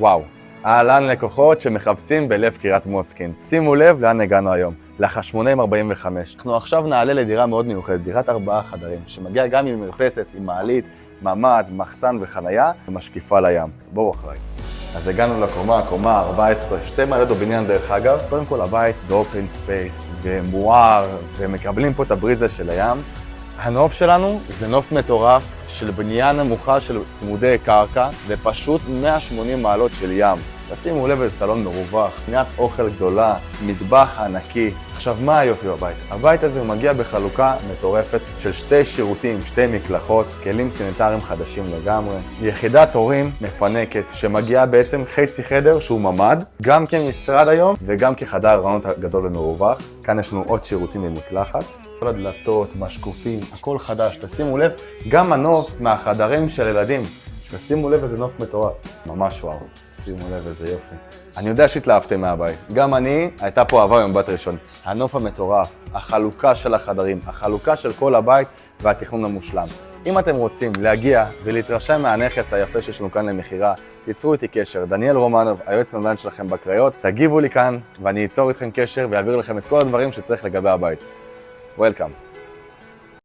וואו, אהלן לקוחות שמחפשים בלב קריית מוצקין. שימו לב לאן הגענו היום, לחשמונאים 45. אנחנו עכשיו נעלה לדירה מאוד מיוחדת, דירת 4 חדרים, שמגיעה גם עם מרפסת, עם מעלית, ממ"ד, מחסן וחנייה, ומשקיפה לים. בואו אחריי. אז הגענו לקומה 14, 2 מעלות בבניין דרך אגב. קודם כל הבית באופן ספייס ומואר, ומקבלים פה את הבריזה של הים. הנוף שלנו זה נוף מטורף של בנייה נמוכה של צמודי קרקע, ופשוט 180 מעלות של ים. תשימו לב, איזה סלון מרווח, פינת אוכל גדולה, מטבח ענקי. עכשיו, מה היופי בבית? הבית הזה מגיע בחלוקה מטורפת של 2 שירותים, 2 מקלחות, כלים סניטריים חדשים לגמרי. יחידת הורים מפנקת, שמגיעה בעצם חצי חדר שהוא ממ"ד, גם כמשרד היום וגם כחדר הרעיונות הגדול ומרווח. כאן יש לנו עוד שירותים במקלחת. כל הדלתות, משקופים, הכל חדש. תשימו לב, גם הנוף מהחדרים של ילדים. תשימו לב, איזה נוף מטורף. ממש וואו. שימו לב, איזה יופי. אני יודע שהתלהבתם מהבית. גם אני, הייתה פה אהבה ממבט ראשון. הנוף המטורף, החלוקה של החדרים, החלוקה של כל הבית והתכנון המושלם. אם אתם רוצים להגיע ולהתרשם מהנכס היפה שיש לנו כאן למכירה, תיצרו איתי קשר. דניאל רומנוב, היועץ נדל"ן שלכם בקריות. תגיבו לי כאן ואני אצור איתכם קשר ואעביר לכם את כל הדברים שצריך לגבי הבית. Welcome.